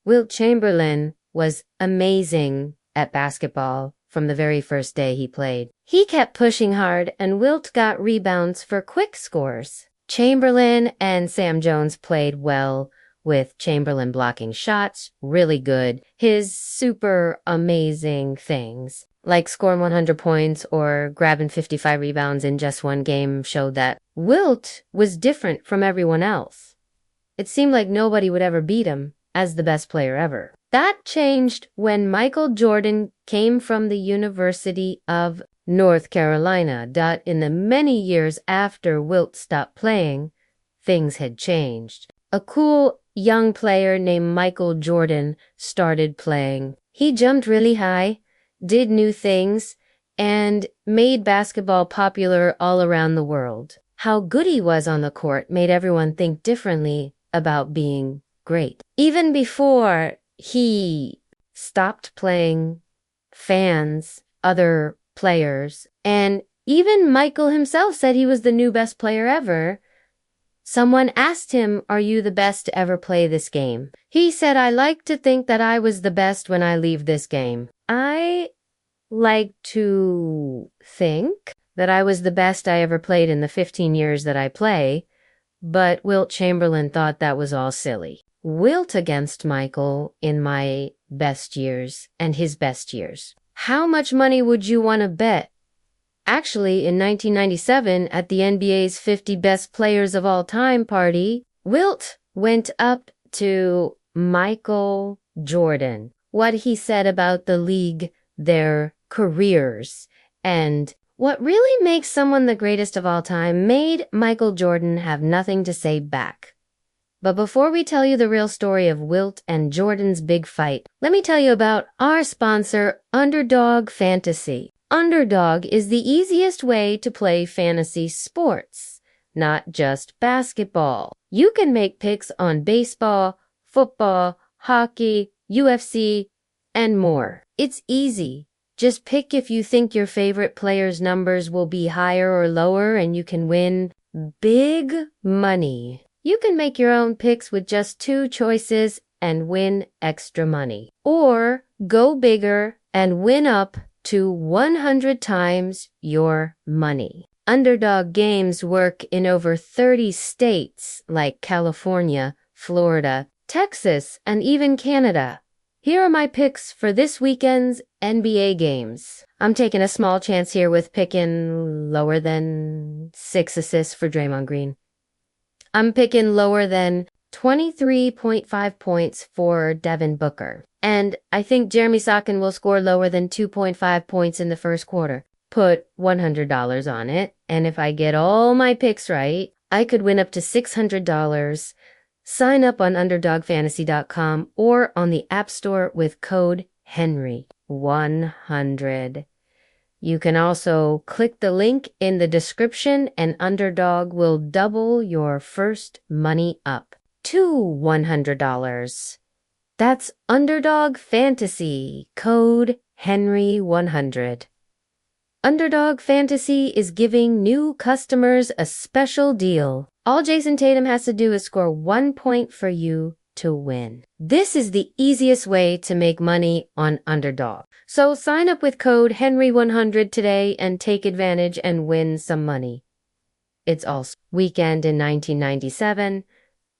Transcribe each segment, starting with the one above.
Wilt Chamberlain was amazing at basketball from the very first day he played. He kept pushing hard, and Wilt got rebounds for quick scores. Chamberlain and Sam Jones played well, with Chamberlain blocking shots, really good. His super amazing things, like scoring 100 points or grabbing 55 rebounds in just one game, showed that Wilt was different from everyone else. It seemed like nobody would ever beat him as the best player ever. That changed when Michael Jordan came from the University of North Carolina. In the many years after Wilt stopped playing, things had changed. A cool young player named Michael Jordan started playing. He jumped really high, did new things, and made basketball popular all around the world. How good he was on the court made everyone think differently about being great. Even before he stopped playing, fans, other players, and even Michael himself said he was the new best player ever. Someone asked him, "Are you the best to ever play this game?" He said, "I like to think that I was the best when I leave this game. I like to think that I was the best I ever played in the 15 years that I play," but Wilt Chamberlain thought that was all silly. Wilt against Michael in my best years and his best years. How much money would you want to bet? Actually, in 1997, at the NBA's 50 Best Players of All Time party, Wilt went up to Michael Jordan, what he said about the league, their careers, and what really makes someone the greatest of all time made Michael Jordan have nothing to say back. But before we tell you the real story of Wilt and Jordan's big fight, let me tell you about our sponsor, Underdog Fantasy. Underdog is the easiest way to play fantasy sports, not just basketball. You can make picks on baseball, football, hockey, UFC, and more. It's easy. Just pick if you think your favorite player's numbers will be higher or lower, and you can win big money. You can make your own picks with just 2 choices and win extra money. Or go bigger and win up to 100 times your money. Underdog games work in over 30 states like California, Florida, Texas, and even Canada. Here are my picks for this weekend's NBA games. I'm taking a small chance here with picking lower than 6 assists for Draymond Green. I'm picking lower than 23.5 points for Devin Booker. And I think Jeremy Sochan will score lower than 2.5 points in the first quarter. Put $100 on it, and if I get all my picks right, I could win up to $600. Sign up on UnderdogFantasy.com or on the App Store with code HENRY100. You can also click the link in the description and Underdog will double your first money up to $100. That's Underdog Fantasy, code HENRY100. Underdog Fantasy is giving new customers a special deal. All Jason Tatum has to do is score 1 point for you to win. This is the easiest way to make money on Underdog. So sign up with code HENRY100 today and take advantage and win some money. It's also weekend in 1997.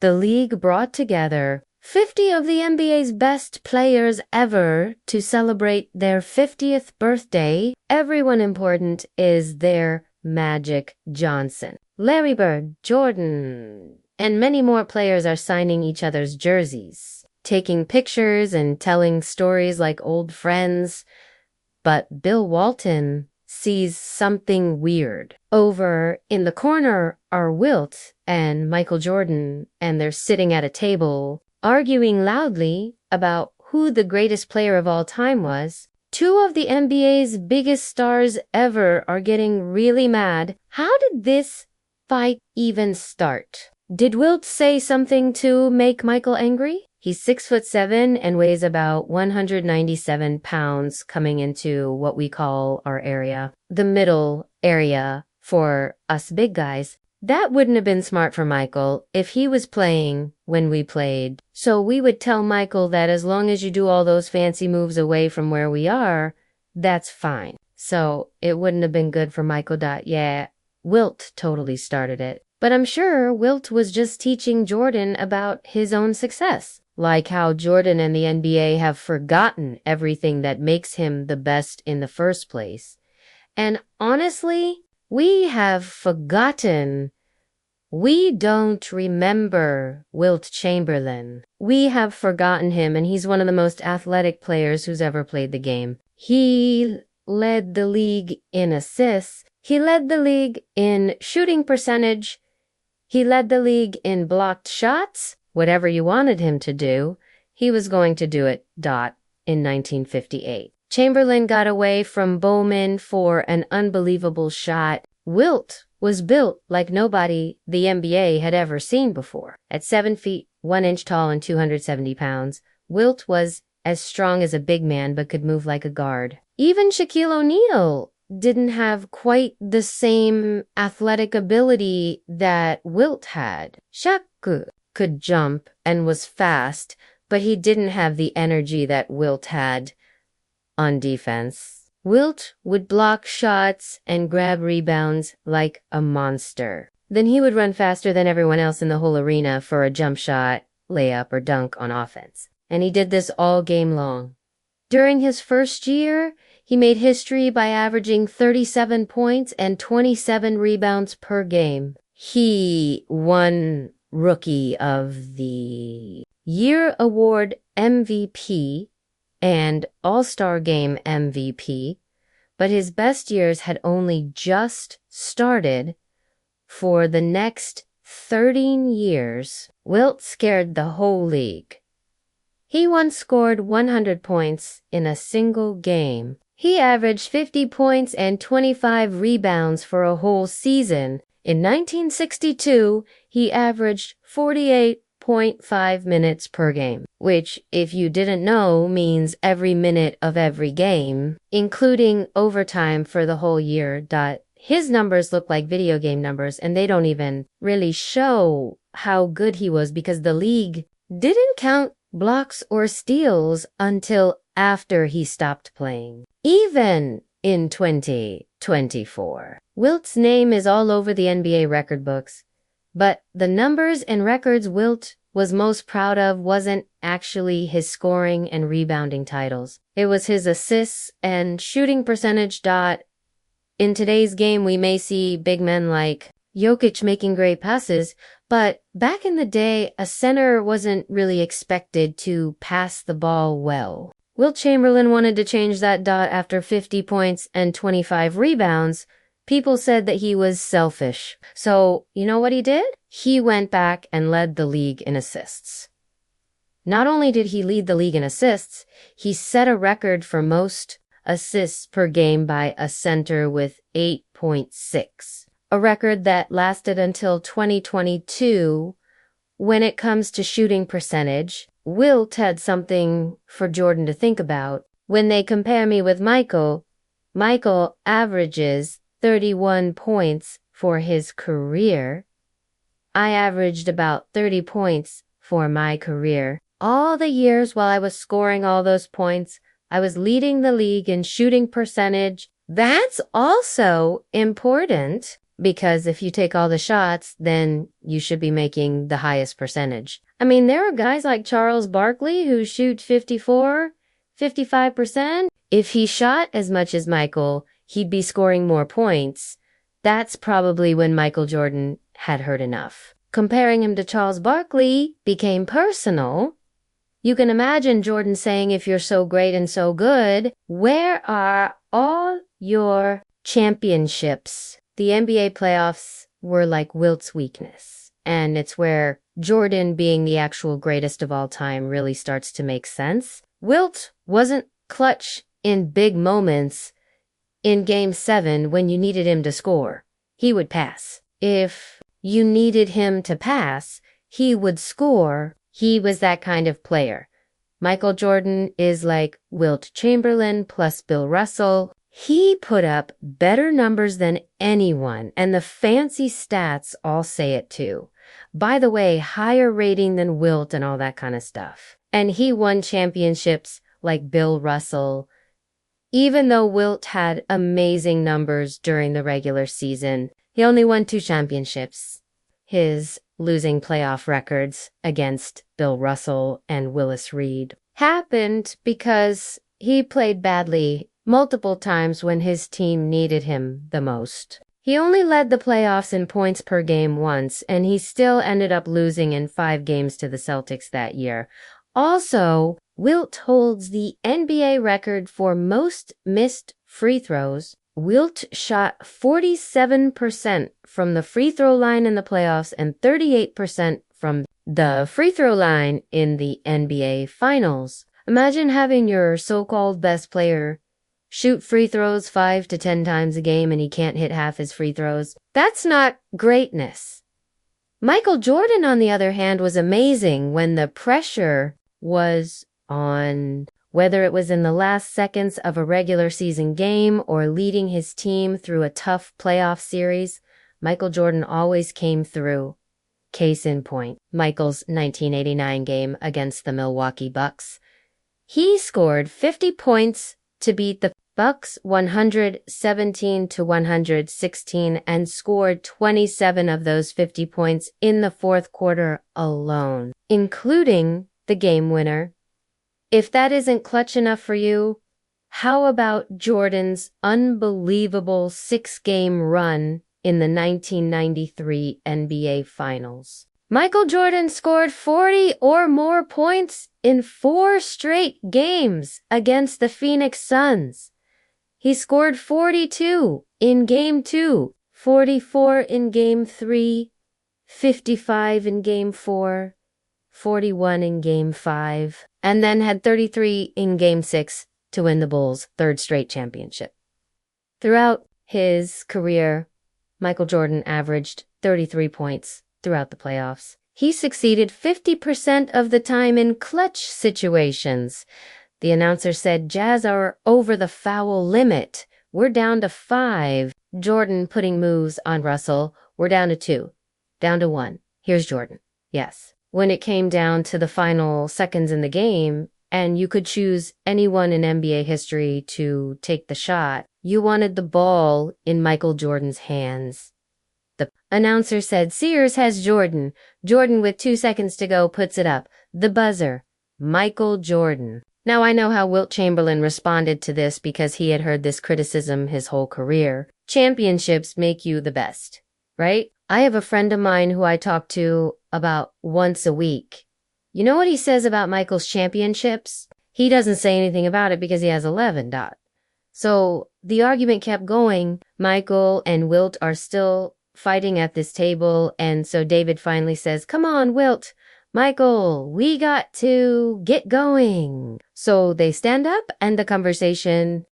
The league brought together 50 of the NBA's best players ever to celebrate their 50th birthday. Everyone important is their Magic Johnson. Larry Bird, Jordan, and many more players are signing each other's jerseys, taking pictures and telling stories like old friends. But Bill Walton sees something weird. Over in the corner are Wilt and Michael Jordan, and they're sitting at a table arguing loudly about who the greatest player of all time was. 2 of the NBA's biggest stars ever are getting really mad. How did this fight even start? Did Wilt say something to make Michael angry? He's 6'7" and weighs about 197 pounds coming into what we call our area, the middle area for us big guys. That wouldn't have been smart for Michael if he was playing when we played. So we would tell Michael that as long as you do all those fancy moves away from where we are, that's fine. So it wouldn't have been good for Michael. Yeah, Wilt totally started it. But I'm sure Wilt was just teaching Jordan about his own success. Like how Jordan and the NBA have forgotten everything that makes him the best in the first place. And honestly, we have forgotten. We don't remember Wilt Chamberlain. We have forgotten him, and he's one of the most athletic players who's ever played the game. He led the league in assists. He led the league in shooting percentage. He led the league in blocked shots. Whatever you wanted him to do, he was going to do it, in 1958. Chamberlain got away from Bowman for an unbelievable shot. Wilt was built like nobody the NBA had ever seen before. At 7 feet, 1 inch tall and 270 pounds, Wilt was as strong as a big man but could move like a guard. Even Shaquille O'Neal didn't have quite the same athletic ability that Wilt had. Shaq could jump and was fast, but he didn't have the energy that Wilt had on defense. Wilt would block shots and grab rebounds like a monster. Then he would run faster than everyone else in the whole arena for a jump shot, layup, or dunk on offense. And he did this all game long. During his first year, he made history by averaging 37 points and 27 rebounds per game. He won Rookie of the Year Award MVP and All-Star Game MVP, but his best years had only just started. For the next 13 years, Wilt scared the whole league. He once scored 100 points in a single game. He averaged 50 points and 25 rebounds for a whole season. In 1962, he averaged 48.5 minutes per game, which, if you didn't know, means every minute of every game, including overtime for the whole year. His numbers look like video game numbers, and they don't even really show how good he was because the league didn't count blocks or steals until after he stopped playing. Even in 2024, Wilt's name is all over the NBA record books, but the numbers and records Wilt was most proud of wasn't actually his scoring and rebounding titles. It was his assists and shooting percentage. In today's game, we may see big men like Jokic making great passes, but back in the day, a center wasn't really expected to pass the ball well. Wilt Chamberlain wanted to change that. After 50 points and 25 rebounds, people said that he was selfish. So, you know what he did? He went back and led the league in assists. Not only did he lead the league in assists, he set a record for most assists per game by a center with 8.6. A record that lasted until 2022. When it comes to shooting percentage, Wilt had something for Jordan to think about. When they compare me with Michael averages 31 points for his career. I averaged about 30 points for my career. All the years while I was scoring all those points, I was leading the league in shooting percentage. That's also important because if you take all the shots, then you should be making the highest percentage. I mean, there are guys like Charles Barkley who shoot 54, 55%. If he shot as much as Michael, he'd be scoring more points. That's probably when Michael Jordan had heard enough. Comparing him to Charles Barkley became personal. You can imagine Jordan saying, if you're so great and so good, where are all your championships? The NBA playoffs were like Wilt's weakness, and it's where Jordan being the actual greatest of all time really starts to make sense. Wilt wasn't clutch in big moments. In Game 7, when you needed him to score, he would pass. If you needed him to pass, he would score. He was that kind of player. Michael Jordan is like Wilt Chamberlain plus Bill Russell He put up better numbers than anyone, and the fancy stats all say it too. By the way, higher rating than Wilt and all that kind of stuff. And he won championships like Bill Russell. Even though Wilt had amazing numbers during the regular season, he only won 2 championships. His losing playoff records against Bill Russell and Willis Reed happened because he played badly multiple times when his team needed him the most. He only led the playoffs in points per game once, and he still ended up losing in 5 games to the Celtics that year. Also, Wilt holds the NBA record for most missed free throws. Wilt shot 47% from the free throw line in the playoffs and 38% from the free throw line in the NBA Finals. Imagine having your so-called best player shoot free throws 5 to 10 times a game and he can't hit half his free throws. That's not greatness. Michael Jordan, on the other hand, was amazing when the pressure was on. Whether it was in the last seconds of a regular season game or leading his team through a tough playoff series, Michael Jordan always came through. Case in point, Michael's 1989 game against the Milwaukee Bucks. He scored 50 points to beat the Bucks 117-116 and scored 27 of those 50 points in the fourth quarter alone, including the game winner. If that isn't clutch enough for you, how about Jordan's unbelievable 6-game run in the 1993 NBA Finals? Michael Jordan scored 40 or more points in 4 straight games against the Phoenix Suns. He scored 42 in Game 2, 44 in Game 3, 55 in Game 4, 41 in Game 5, and then had 33 in Game 6 to win the Bulls' 3rd straight championship. Throughout his career, Michael Jordan averaged 33 points throughout the playoffs. He succeeded 50% of the time in clutch situations. The announcer said, "Jazz are over the foul limit. We're down to 5. Jordan putting moves on Russell. We're down to 2. Down to 1. Here's Jordan." Yes. When it came down to the final seconds in the game, and you could choose anyone in NBA history to take the shot, you wanted the ball in Michael Jordan's hands. The announcer said, "Sears has Jordan. Jordan with 2 seconds to go puts it up. The buzzer. Michael Jordan." Now I know how Wilt Chamberlain responded to this because he had heard this criticism his whole career. Championships make you the best, right? I have a friend of mine who I talk to about once a week. You know what he says about Michael's championships? He doesn't say anything about it because he has 11. So the argument kept going. Michael and Wilt are still fighting at this table, and so David finally says, "Come on, Wilt. Michael, we got to get going." So they stand up and the conversation